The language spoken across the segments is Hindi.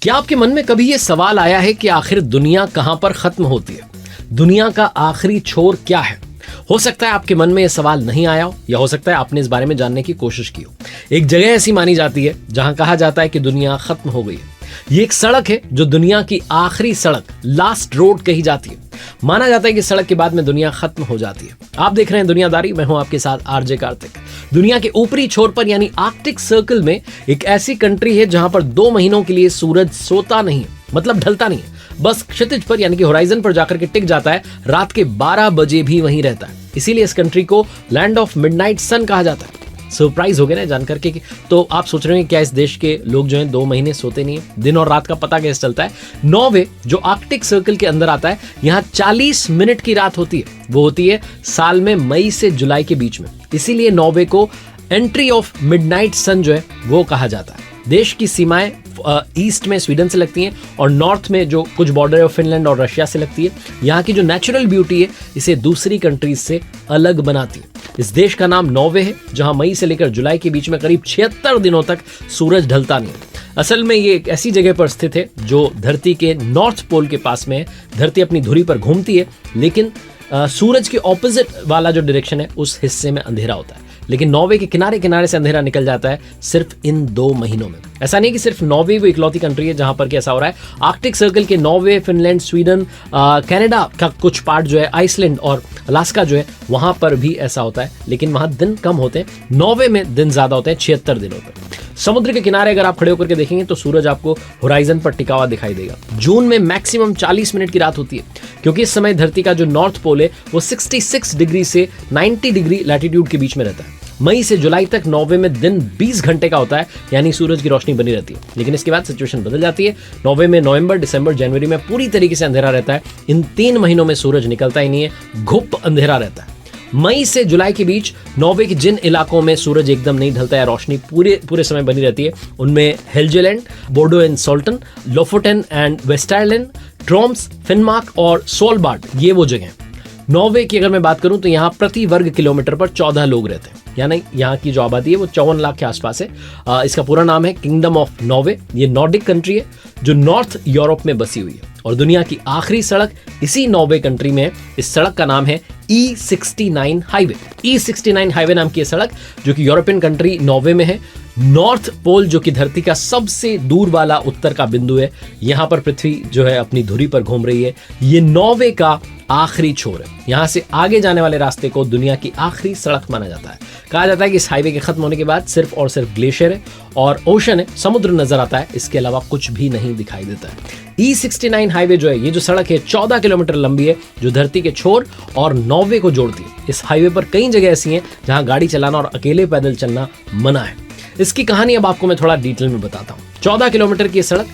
क्या आपके मन में कभी ये सवाल आया है कि आखिर दुनिया कहां पर खत्म होती है? दुनिया का आखिरी छोर क्या है? हो सकता है आपके मन में यह सवाल नहीं आया हो, या हो सकता है आपने इस बारे में जानने की कोशिश की हो। एक जगह ऐसी मानी जाती है जहां कहा जाता है कि दुनिया खत्म हो गई है। ये एक सड़क है जो दुनिया की आखिरी सड़क, लास्ट रोड कही जाती है। माना जाता है कि सड़क के बाद में दुनिया खत्म हो जाती है। आप देख रहे हैं दुनियादारी, मैं हूं आपके साथ आरजे कार्तिक। दुनिया के ऊपरी छोर पर यानी आर्कटिक सर्कल में एक ऐसी कंट्री है जहां पर 2 महीनों के लिए सूरज सोता नहीं है, मतलब ढलता नहीं है, बस क्षितिज पर यानी कि होराइजन पर जाकर के टिक जाता है, रात के 12 बजे भी वहीं रहता है। इसीलिए इस कंट्री को लैंड ऑफ मिडनाइट सन कहा जाता है। सरप्राइज हो गए ना जानकर के तो आप सोच रहे हैं क्या इस देश के लोग जो हैं 2 महीने सोते नहीं है? दिन और रात का पता कैसे चलता है? नॉर्वे जो आर्कटिक सर्कल के अंदर आता है, यहाँ 40 मिनट की रात होती है। वो होती है साल में मई से जुलाई के बीच में। इसीलिए नॉर्वे को एंट्री ऑफ मिडनाइट सन जो है वो कहा जाता है। देश की सीमाएं ईस्ट में स्वीडन से लगती हैं और नॉर्थ में जो कुछ बॉर्डर है फिनलैंड और रशिया से लगती है। यहाँ की जो नेचुरल ब्यूटी है इसे दूसरी कंट्रीज से अलग बनाती है। इस देश का नाम नॉर्वे है, जहां मई से लेकर जुलाई के बीच में करीब 76 दिनों तक सूरज ढलता नहीं है। असल में ये एक ऐसी जगह पर स्थित है जो धरती के नॉर्थ पोल के पास में है। धरती अपनी धुरी पर घूमती है, लेकिन सूरज के ऑपोजिट वाला जो डायरेक्शन है उस हिस्से में अंधेरा होता है। लेकिन नॉर्वे के किनारे किनारे से अंधेरा निकल जाता है सिर्फ इन 2 महीनों में। ऐसा नहीं कि सिर्फ नॉर्वे वो इकलौती कंट्री है जहां पर ऐसा हो रहा है। आर्कटिक सर्कल के नॉर्वे, फिनलैंड, स्वीडन, कनाडा का कुछ पार्ट जो है, आइसलैंड और अलास्का जो है, वहां पर भी ऐसा होता है, लेकिन वहां दिन कम होते हैं। नॉर्वे में दिन ज्यादा होते हैं, 76 दिनों पर। समुद्र के किनारे अगर आप खड़े होकर के देखेंगे तो सूरज आपको होराइजन पर टिका हुआ दिखाई देगा। जून में मैक्सिमम 40 मिनट की रात होती है, क्योंकि इस समय धरती का जो नॉर्थ पोल है वो 66 डिग्री से 90 डिग्री लैटिट्यूड के बीच में रहता है। मई से जुलाई तक नॉर्वे में दिन 20 घंटे का होता है, यानी सूरज की रोशनी बनी रहती है। लेकिन इसके बाद सिचुएशन बदल जाती है। नॉर्वे में नवंबर, दिसंबर, जनवरी में पूरी तरीके से अंधेरा रहता है। इन 3 महीनों में सूरज निकलता ही नहीं है, घुप अंधेरा रहता है। मई से जुलाई के बीच नॉर्वे के जिन इलाकों में सूरज एकदम नहीं ढलता है, रोशनी पूरे समय बनी रहती है, उनमें हेल्जेलैंड, बोर्डो एंड सोल्टन, लोफोटेन एंड वेस्टरलैंड, ट्रोम्स, फिनमार्क और सोलबार्ड, ये वो जगह हैं। नॉर्वे की अगर मैं बात करूं तो यहाँ प्रति वर्ग किलोमीटर पर 14 लोग रहते हैं, यानी यहाँ की जो आबादी है वो 54 लाख के आसपास है। इसका पूरा नाम है किंगडम ऑफ नॉर्वे। ये नॉर्डिक कंट्री है जो नॉर्थ यूरोप में बसी हुई है और दुनिया की आखिरी सड़क इसी नॉर्वे कंट्री में है। इस सड़क का नाम है E69 हाईवे। E69 हाईवे नाम की सड़क जो कि यूरोपियन कंट्री नॉर्वे में है। नॉर्थ पोल जो कि धरती का सबसे दूर वाला उत्तर का बिंदु है, यहाँ पर पृथ्वी जो है अपनी धुरी पर घूम रही है। ये नॉर्वे का आखिरी छोर है। यहाँ से आगे जाने वाले रास्ते को दुनिया की आखिरी सड़क माना जाता है। कहा जाता है कि इस हाईवे के खत्म होने के बाद सिर्फ और सिर्फ ग्लेशियर है और ओशन है, समुद्र नजर आता है, इसके अलावा कुछ भी नहीं दिखाई देता है। E69 हाईवे जो है, ये जो सड़क है 14 किलोमीटर लंबी है, जो धरती के छोर और नॉर्वे को जोड़ती है। इस हाईवे पर कई जगह ऐसी हैं जहां गाड़ी चलाना और अकेले पैदल चलना मना है। इसकी कहानी अब आपको मैं थोड़ा डिटेल में बताता हूँ। 14 किलोमीटर की सड़क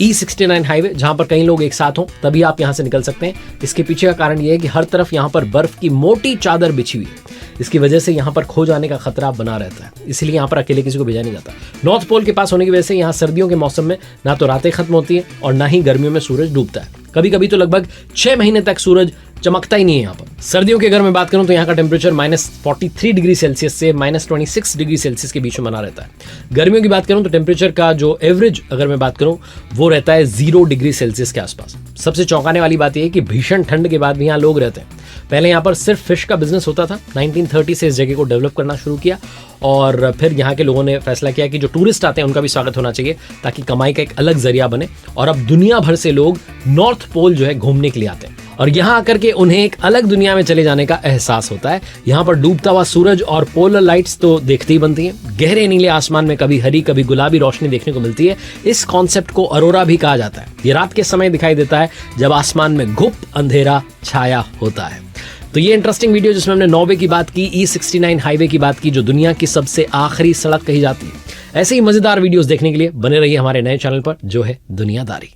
E69 हाईवे, जहां पर कई लोग एक साथ हों तभी आप यहां से निकल सकते हैं। इसके पीछे का कारण यह है कि हर तरफ यहां पर बर्फ की मोटी चादर बिछी हुई है। इसकी वजह से यहाँ पर खो जाने का खतरा बना रहता है, इसलिए यहाँ पर अकेले किसी को भेजा नहीं जाता। नॉर्थ पोल के पास होने की वजह से यहाँ सर्दियों के मौसम में ना तो रातें खत्म होती हैं और ना ही गर्मियों में सूरज डूबता है। कभी कभी तो लगभग 6 महीने तक सूरज चमकता ही नहीं है यहाँ पर। सर्दियों के अगर मैं बात करूं तो यहाँ का टेम्परेचर -43 डिग्री सेल्सियस से -26 डिग्री सेल्सियस के बीच में बना रहता है। गर्मियों की बात करूं तो टेम्परेचर का जो एवरेज अगर मैं बात करूं वो रहता है 0 डिग्री सेल्सियस के आसपास। सबसे चौंकाने वाली बात यह है कि भीषण ठंड के बाद भी यहाँ लोग रहते हैं। पहले यहाँ पर सिर्फ फिश का बिजनेस होता था। 1930 से इस जगह को डेवलप करना शुरू किया और फिर यहाँ के लोगों ने फैसला किया कि जो टूरिस्ट आते हैं उनका भी स्वागत होना चाहिए, ताकि कमाई का एक अलग जरिया बने। और अब दुनिया भर से लोग नॉर्थ पोल जो है घूमने के लिए आते हैं और यहाँ आकर के उन्हें एक अलग दुनिया में चले जाने का एहसास होता है। यहाँ पर डूबता हुआ सूरज और पोलर लाइट्स तो देखते ही बनती हैं। गहरे नीले आसमान में कभी हरी कभी गुलाबी रोशनी देखने को मिलती है। इस कॉन्सेप्ट को अरोरा भी कहा जाता है। ये रात के समय दिखाई देता है जब आसमान में घुप अंधेरा छाया होता है। तो ये इंटरेस्टिंग वीडियो जिसमें हमने नॉर्वे की बात की, E69 हाईवे की बात की, जो दुनिया की सबसे आखिरी सड़क कही जाती है। ऐसे ही मजेदार वीडियोस देखने के लिए बने रहिए हमारे नए चैनल पर जो है दुनियादारी।